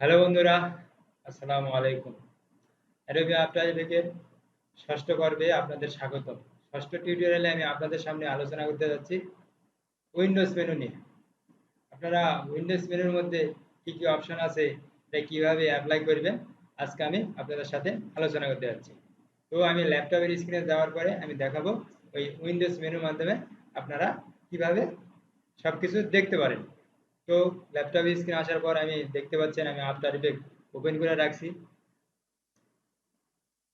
Hello বন্ধুরা, আসসালামু আলাইকুম। অ্যাডোবি আফটার ইফেক্টের ষষ্ঠ পর্বে আপনাদের স্বাগতম। ষষ্ঠ টিউটোরিয়ালে আমি আপনাদের সামনে আলোচনা করতে যাচ্ছি উইন্ডোজ মেনু নিয়ে। আপনারা উইন্ডোজ মেনুর মধ্যে কি কি অপশন আছে, এটা কিভাবে অ্যাপ্লাই করবেন, আজকে আমি আপনাদের সাথে আলোচনা করতে যাচ্ছি। তো আমি ল্যাপটপের স্ক্রিনে যাওয়ার পরে আমি দেখাবো ওই উইন্ডোজ মেনুর মাধ্যমে আপনারা কিভাবে সবকিছু দেখতে পারেন। তো ল্যাপটপ স্ক্রিন আসার পর আমি দেখতে পাচ্ছেন আমি আফটার ইফেক্ট ওপেন করে রাখছি।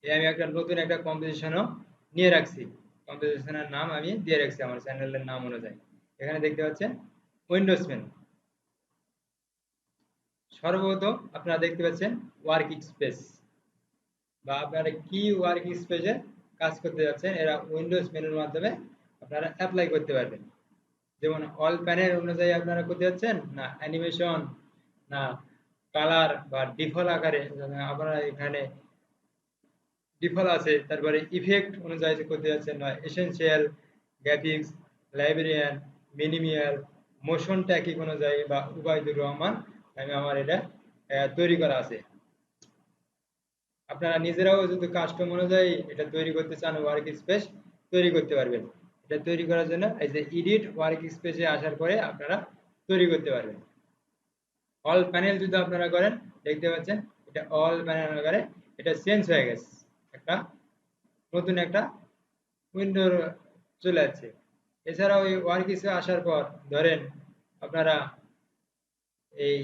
আমি একটা নতুন একটা কম্পোজিশনও নিয়ে রাখছি। কম্পোজিশনের নাম আমি দিয়ে রাখছি আমার চ্যানেলের নাম অনুযায়ী। এখানে দেখতে পাচ্ছেন উইন্ডোজ মেনু। সর্বপ্রথম আপনারা দেখতে পাচ্ছেন ওয়ার্ক স্পেস, বা আপনারা কি ওয়ার্ক স্পেসে কাজ করতে যাচ্ছেন এরা উইন্ডোজ মেনুর মাধ্যমে আপনারা অ্যাপ্লাই করতে পারবেন। যেমন অল প্যানেল অনুযায়ী আপনারা করতে যাচ্ছেন, না অ্যানিমেশন, না কালার বা ডিফল্ট আকারে আপনারা এখানে ডিফল্ট আছে, তারপরে ইফেক্ট অনুযায়ী করতে যাচ্ছেন, না এসেনশিয়াল, গ্রাফিক্স, লাইব্রেরিয়ান, মিনিমিয়াল, মোশন ট্যাকিং অনুযায়ী বা উবাইদুর রহমান আমি আমার এটা তৈরি করা আছে। আপনারা নিজেরাও যদি কাস্টম অনুযায়ী এটা তৈরি করতে চান ওয়ার্ক স্পেস তৈরি করতে পারবেন। এটা তৈরি করার জন্য এই যে এডিট ওয়ার্ক স্পেসে আসার পরে আপনারা তৈরি করতে পারবেন। অল প্যানেল যদি আপনারা করেন দেখতে পাচ্ছেন এটা অল প্যানেল আকারে এটা চেঞ্জ হয়ে গেছে, একটা নতুন একটা উইন্ডোর চলে যাচ্ছে। এছাড়াও এই ওয়ার্ক স্পেসে আসার পর ধরেন আপনারা এই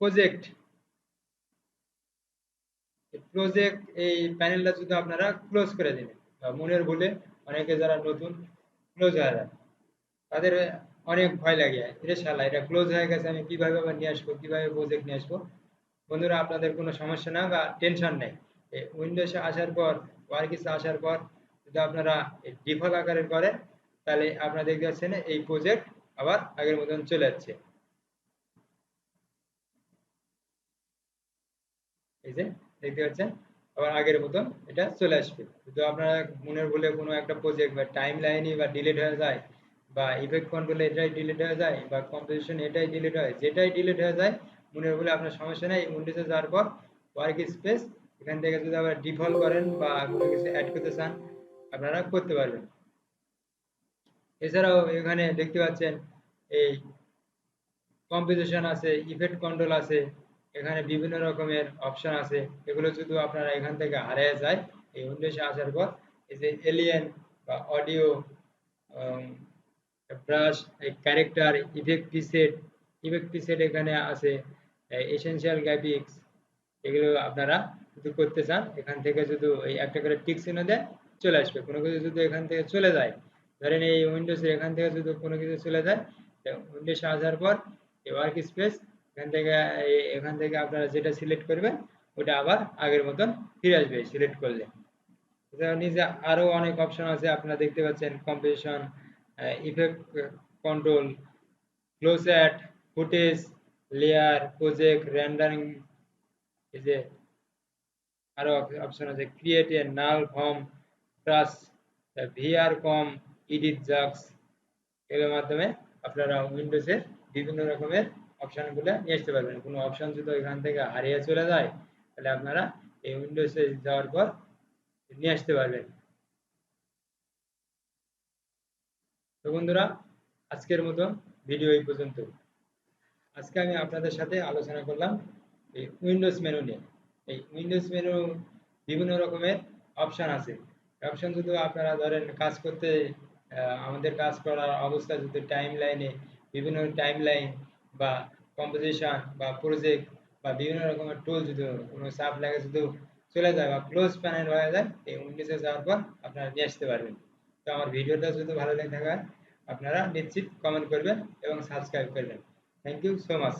প্রজেক্ট প্রজেক্ট এই প্যানেলটা যদি আপনারা ক্লোজ করে দিন, মনের ভুলে অনেকে যারা নতুন ক্লোজ হয়ে যায়, তাদের অনেক ভয় লাগে, এটা শালা এটা ক্লোজ হয়ে গেছে, আমি কিভাবে আবার নিয়ে আসবো, কিভাবে প্রজেক্ট নিয়ে আসবো। বন্ধুরা, আপনাদের কোনো সমস্যা না বা টেনশন নেই। এই উইন্ডোজে আসার পর ওয়ার্কসে আসার পর যদি আপনারা ডিফল্ট আকারে করেন, তাহলে আপনারা দেখতে পাচ্ছেন এই প্রজেক্ট আবার আগের মতন চলে যাচ্ছে। এই যে দেখতে পাচ্ছেন আবার আগের মতন এটা চলে আসবে। যদি আপনারা মনের ভুলে কোনো একটা প্রজেক্ট বা টাইম লাইনই বা ডিলিট হয়ে যায়, বা ইফেক্ট কন্ট্রোলে এটাই ডিলিট হয়ে যায়, বা কম্পোজিশন এটাই ডিলিট হয়, যেটাই ডিলিট হয়ে যায় মনের ভুলে, আপনার সমস্যা নেই। উইন্ডোজে যাওয়ার পর ওয়ার্ক স্পেস এখান থেকে যদি আবার ডিফল্ট করেন বা কোনো কিছু অ্যাড করতে চান আপনারা করতে পারবেন। এছাড়াও এখানে দেখতে পাচ্ছেন এই কম্পোজিশন আছে, ইফেক্ট কন্ট্রোল আছে, এখানে বিভিন্ন রকমের অপশন আছে। এগুলো যদি আপনারা এখান থেকে হারিয়ে যায় এই উইন্ডোজে আসার পর, এই যে এলিয়েন বা audio, brush, character, effect preset এখানে আছে, এসেনশিয়াল গ্রাফিক্স, এগুলো আপনারা যদি করতে চান এখান থেকে যদি এই একটা করে টিক চিহ্ন দেন চলে আসবে। কোনো কিছু যদি এখান থেকে চলে যায়, ধরেন এই উইন্ডোজের এখান থেকে যদি কোনো কিছু চলে যায়, উইন্ডোজে আসার পর এই ওয়ার্ক স্পেস এখান থেকে আপনারা যেটা সিলেক্ট করবেন ওটা আবার আগের মতন ফিরে আসবে সিলেক্ট করলে। এছাড়াও নিচে আরো অনেক অপশন আছে, আপনারা দেখতে পাচ্ছেন কম্পোজিশন, ইফেক্ট কন্ট্রোল, ক্লোজঅ্যাট, ফুটেজ, লেয়ার, প্রজেক্ট, রেন্ডারিং, এই যে আরো অপশন আছে create a null form, plus VR com, edit জাক্স। এগুলোর মাধ্যমে আপনারা উইন্ডোজের বিভিন্ন রকমের অপশনগুলো নিয়ে আসতে পারবেন। কোনো অপশন যদি এখান থেকে হারিয়ে চলে যায় তাহলে আপনারা এই উইন্ডোজে যাওয়ার পর নিয়ে আসতে পারবেন। তো বন্ধুরা, আজকের মতো ভিডিও এই পর্যন্ত। আজকে আমি আপনাদের সাথে আলোচনা করলাম এই উইন্ডোজ মেনু নিয়ে। এই উইন্ডোজ মেনু বিভিন্ন রকমের অপশন আছে। অপশন যদি আপনারা ধরেন কাজ করতে, আমাদের কাজ করার অবস্থা যদি টাইম লাইনে বিভিন্ন টাইম লাইন বা কম্পোজিশন বা প্রজেক্ট বা বিভিন্ন রকমের টুল যদি কোনো চাপ লাগে যদি চলে যায় বা ক্লোজ প্যানেল হয়ে যায়, এই উইন্ডোজে যাওয়ার পর আপনারা নিয়ে আসতে পারবেন। তো আমার ভিডিওটা যদি ভালো লেগে থাকে আপনারা নিশ্চিত কমেন্ট করবেন এবং সাবস্ক্রাইব করবেন। Thank you so much.